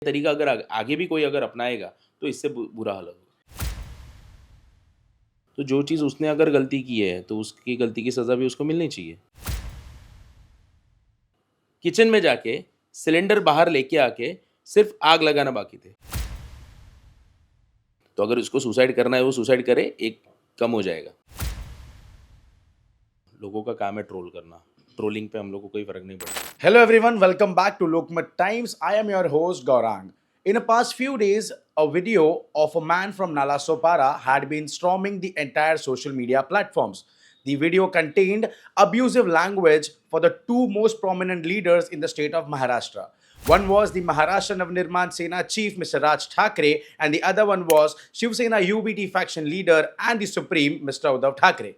तरीका अगर आगे भी कोई अगर अपनाएगा तो इससे बुरा हाल होगा। तो जो चीज़ उसने अगर गलती की है तो उसकी गलती की सज़ा भी उसको मिलनी चाहिए। किचन में जाके सिलेंडर बाहर लेके आके सिर्फ आग लगाना बाकी थे। तो अगर उसको सुसाइड करना है वो सुसाइड करे, एक कम हो जाएगा। लोगों का काम है ट्रोल करना, ट्रोलिंग पे हम लोग को कोई फ़र्क नहीं पड़ता। Hello everyone, welcome back to Lokmat Times. I am your host Gaurang. In the past few days, a video of a man from Nalasopara had been storming the entire social media platforms. The video contained abusive language for the two most prominent leaders in the state of Maharashtra. One was the Maharashtra Navnirman Sena chief Mr. Raj Thackeray, and the other one was Shiv Sena UBT faction leader and the supreme Mr. Uddhav Thackeray.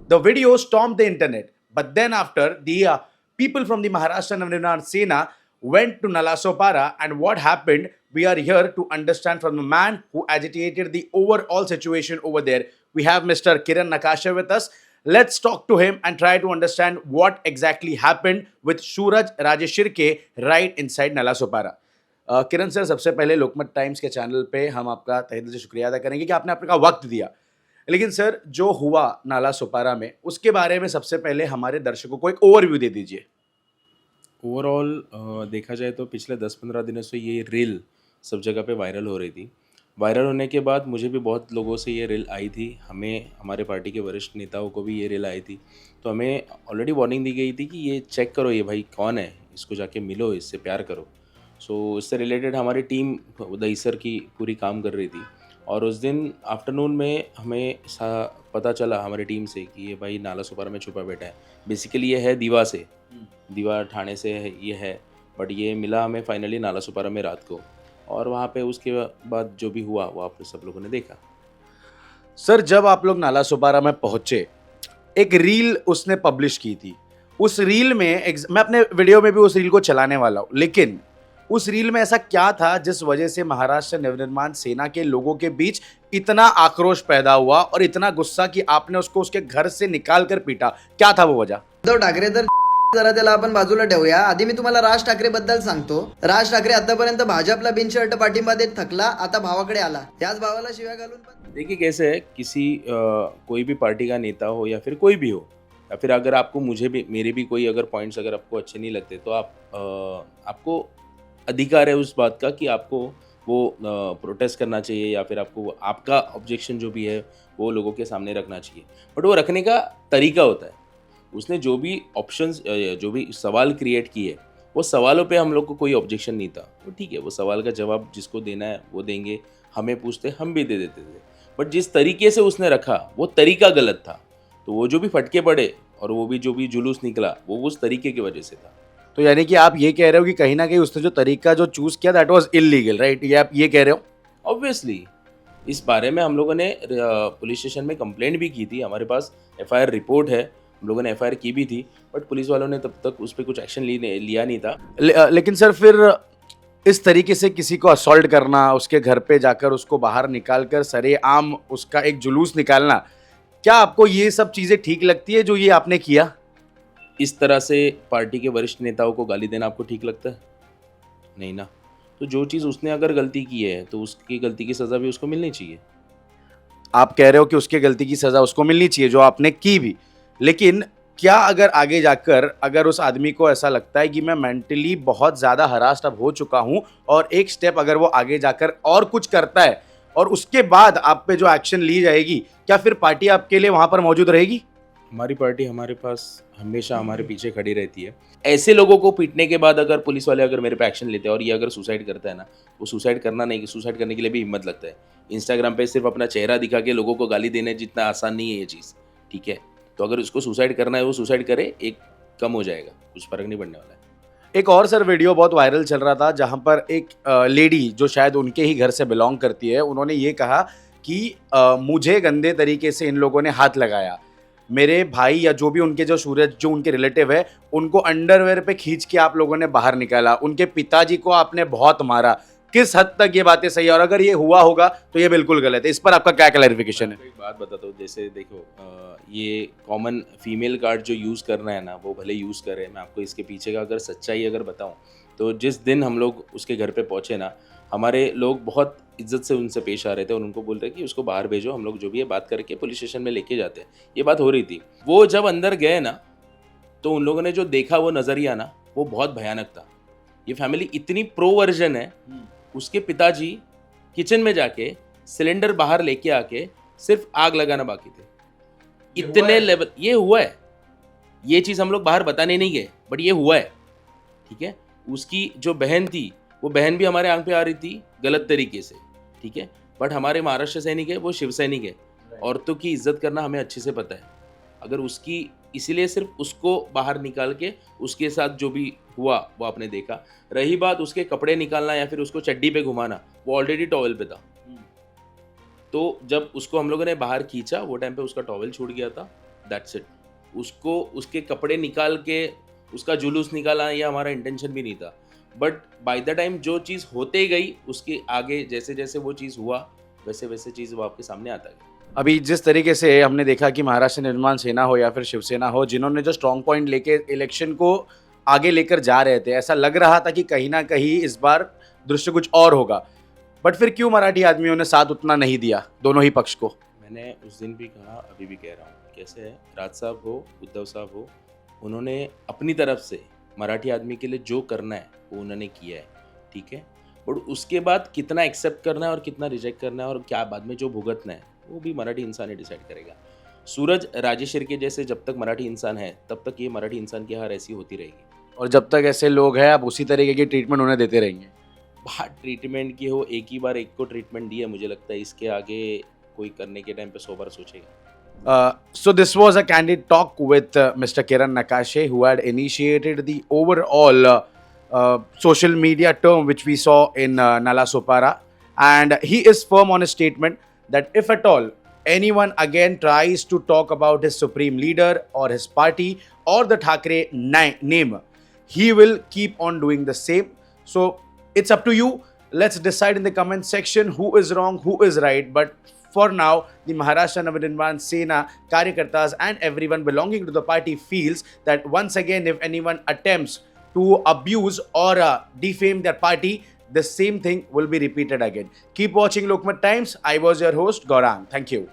The video stormed the internet, but then after the people from the Maharashtra Navnirman Sena went to Nalasopara, and what happened, we are here to understand from the man who agitated the overall situation over there. We have Mr. Kiran Nakasha with us. Let's talk to him and try to understand what exactly happened with Suraj Rajeshirke right inside Nalasopara. Kiran sir, सबसे पहले लोकमत times के channel पे हम आपका तहे दिल से शुक्रिया अदा करेंगे कि आपने अपना वक्त दिया। लेकिन सर, जो हुआ नालासोपारा में, उसके बारे में सबसे पहले हमारे दर्शकों को एक ओवरव्यू दे दीजिए। ओवरऑल देखा जाए तो पिछले 10-15 दिनों से ये रील सब जगह पे वायरल हो रही थी। वायरल होने के बाद मुझे भी बहुत लोगों से ये रील आई थी, हमें हमारे पार्टी के वरिष्ठ नेताओं को भी ये रील आई थी। तो हमें ऑलरेडी वार्निंग दी गई थी कि ये चेक करो, ये भाई कौन है, इसको जाके मिलो, इससे प्यार करो। सो इससे रिलेटेड हमारी टीम दहीसर की पूरी काम कर रही थी। और उस दिन आफ्टरनून में हमें पता चला हमारी टीम से कि ये भाई नालासोपारा में छुपा बैठा है। बेसिकली ये है दीवा से, दीवा ठाणे से ये है, बट ये मिला हमें फाइनली नालासोपारा में रात को। और वहाँ पे उसके बाद जो भी हुआ वो आप सब लोगों ने देखा। सर, जब आप लोग नालासोपारा में पहुंचे, एक रील उसने पब्लिश की थी। उस रील में मैं अपने वीडियो में भी उस रील को चलाने वाला हूं, लेकिन उस रील में ऐसा क्या था जिस वजह से महाराष्ट्र नवनिर्माण सेना के लोगों के बीच इतना आक्रोश पैदा हुआ और इतना गुस्सा कि आपने उसको उसके घर से निकाल कर पीटा? क्या था वो वजह? उद्धव ठाकरे तर जरा त्याला आपण बाजूला ठेवूया। आधी मी तुम्हाला राज ठाकरे बद्दल सांगतो। राज ठाकरे आतापर्यंत भाजपला बिनशर्त पाठिंबा देत थकला, आता भावाकडे आला। याच भावाला शिव्या घालून देखिए कैसे है, किसी कोई भी पार्टी का नेता हो या फिर कोई भी हो, या फिर अगर आपको मुझे भी मेरे भी कोई अगर पॉइंट्स अगर आपको अच्छे नहीं लगते तो आपको अधिकार है उस बात का कि आपको वो प्रोटेस्ट करना चाहिए या फिर आपको आपका ऑब्जेक्शन जो भी है वो लोगों के सामने रखना चाहिए। बट वो रखने का तरीका होता है। उसने जो भी ऑप्शंस जो भी सवाल क्रिएट किए, वो सवालों पे हम लोग को कोई ऑब्जेक्शन नहीं था। वो ठीक है, वो सवाल का जवाब जिसको देना है वो देंगे, हमें पूछते हम भी दे देते थे। बट जिस तरीके से उसने रखा वो तरीका गलत था। तो वो जो भी फटके पड़े और वो भी जो भी जुलूस निकला वो उस तरीके की वजह से था। तो यानी कि आप ये कह रहे हो कि कहीं ना कहीं उसने जो तरीका जो चूज किया दैट वाज इलीगल, राइट? ये आप ये कह रहे हो? ऑब्वियसली इस बारे में हम लोगों ने पुलिस स्टेशन में कंप्लेंट भी की थी। हमारे पास एफआईआर रिपोर्ट है, हम लोगों ने एफआईआर की भी थी, बट पुलिस वालों ने तब तक उस पर कुछ एक्शन लिया नहीं था। लेकिन सर, फिर इस तरीके से किसी को असॉल्ट करना, उसके घर पे जाकर उसको बाहर निकाल कर सरेआम उसका एक जुलूस निकालना, क्या आपको ये सब चीजें ठीक लगती है जो ये आपने किया? इस तरह से पार्टी के वरिष्ठ नेताओं को गाली देना आपको ठीक लगता है? नहीं ना। तो जो चीज़ उसने अगर गलती की है तो उसकी गलती की सज़ा भी उसको मिलनी चाहिए। आप कह रहे हो कि उसके गलती की सजा उसको मिलनी चाहिए जो आपने की भी, लेकिन क्या अगर आगे जाकर अगर उस आदमी को ऐसा लगता है कि मैं मेंटली बहुत ज़्यादा हरास्ट अब हो चुका हूं और एक स्टेप अगर वो आगे जाकर और कुछ करता है और उसके बाद आप पे जो एक्शन ली जाएगी, क्या फिर पार्टी आपके लिए वहां पर मौजूद रहेगी? हमारी पार्टी हमारे पास हमेशा हमारे पीछे खड़ी रहती है। ऐसे लोगों को पीटने के बाद अगर पुलिस वाले अगर मेरे पे एक्शन लेते हैं और ये अगर सुसाइड करता है ना, वो सुसाइड करने के लिए भी हिम्मत लगता है। इंस्टाग्राम पे सिर्फ अपना चेहरा दिखा के लोगों को गाली देने जितना आसान नहीं है ये चीज़, ठीक है? तो अगर उसको सुसाइड करना है वो सुसाइड करे, एक कम हो जाएगा, कुछ फर्क नहीं पड़ने वाला है। एक और सर वीडियो बहुत वायरल चल रहा था जहां पर एक लेडी जो शायद उनके ही घर से बिलोंग करती है, उन्होंने ये कहा कि मुझे गंदे तरीके से इन लोगों ने हाथ लगाया, मेरे भाई या जो भी उनके जो सूरज जो उनके रिलेटिव है उनको अंडरवेयर पे खींच के आप लोगों ने बाहर निकाला, उनके पिताजी को आपने बहुत मारा। किस हद तक ये बातें सही है और अगर ये हुआ होगा तो ये बिल्कुल गलत है? इस पर आपका क्या क्लैरिफिकेशन है? आपको एक बात बताता हूँ, जैसे देखो ये कॉमन फीमेल कार्ड जो यूज़ करना है ना वो भले यूज़ करें। मैं आपको इसके पीछे का अगर सच्चाई अगर बताऊँ तो जिस दिन हम लोग उसके घर पे पहुँचे ना, हमारे लोग बहुत इज्जत से उनसे पेश आ रहे थे और उनको बोल रहे कि उसको बाहर भेजो, हम लोग जो भी है बात करके पुलिस स्टेशन में लेके जाते हैं। ये बात हो रही थी। वो जब अंदर गए ना, तो उन लोगों ने जो देखा वो नज़रिया ना, वो बहुत भयानक था। ये फैमिली इतनी प्रो वर्जन है, उसके पिताजी किचन में जाके सिलेंडर बाहर लेके आके सिर्फ आग लगाना बाकी थे। इतने लेवल ये हुआ है। ये चीज़ हम लोग बाहर बताने नहीं गए, बट ये हुआ है, ठीक है। उसकी जो बहन थी, वो बहन भी हमारे आंख पे आ रही थी गलत तरीके से, ठीक है। बट हमारे महाराष्ट्र सैनिक है, वो शिव सैनिक है। औरतों की इज्जत करना हमें अच्छे से पता है। अगर उसकी इसीलिए सिर्फ उसको बाहर निकाल के उसके साथ जो भी हुआ वो आपने देखा। रही बात उसके कपड़े निकालना या फिर उसको चड्डी पे घुमाना, वो ऑलरेडी टॉवेल पे था। तो जब उसको हम लोगों ने बाहर खींचा, वो टाइम पे उसका टॉवेल छूट गया था। That's it. उसको उसके कपड़े निकाल के उसका जुलूस निकाला, ये हमारा इंटेंशन भी नहीं था। बट बाय द टाइम जो चीज़ होते गई, उसके आगे जैसे जैसे वो चीज़ हुआ, वैसे वैसे चीज़ वो आपके सामने आता गया। अभी जिस तरीके से हमने देखा कि महाराष्ट्र निर्माण सेना हो या फिर शिवसेना हो, जिन्होंने जो स्ट्रॉन्ग पॉइंट लेके इलेक्शन को आगे लेकर जा रहे थे, ऐसा लग रहा था कि कहीं ना कहीं इस बार दृश्य कुछ और होगा। बट फिर क्यों मराठी आदमियों ने साथ उतना नहीं दिया दोनों ही पक्ष को? मैंने उस दिन भी कहा, अभी भी कह रहा हूँ, कैसे है, राज साहब हो, उद्धव साहब हो, उन्होंने अपनी तरफ से मराठी आदमी के लिए जो करना है वो उन्होंने किया है, ठीक है। और उसके बाद कितना एक्सेप्ट करना है और कितना रिजेक्ट करना है और क्या बाद में जो भुगतना है, वो भी मराठी इंसान ही डिसाइड करेगा। सूरज राजेश्वर के जैसे जब तक मराठी इंसान है, तब तक ये मराठी इंसान की हार ऐसी होती रहेगी। और जब तक ऐसे लोग हैं, आप उसी तरीके की ट्रीटमेंट उन्हें देते रहेंगे। बात ट्रीटमेंट की हो, एक ही बार एक को ट्रीटमेंट दी है, मुझे लगता है इसके आगे कोई करने के टाइम पे 100 बार सोचेगा। So this was a candid talk with Mr. Kiran Nakashe, who had initiated the overall social media term which we saw in Nala Sopara, and he is firm on his statement that if at all anyone again tries to talk about his supreme leader or his party or the Thackeray name, he will keep on doing the same. So it's up to you. Let's decide in the comment section who is wrong, who is right. But for now, the Maharashtra Navnirman Sena Karyakartas and everyone belonging to the party feels that once again, if anyone attempts to abuse or defame their party, the same thing will be repeated again. Keep watching Lokmat Times. I was your host, Gaurang. Thank you.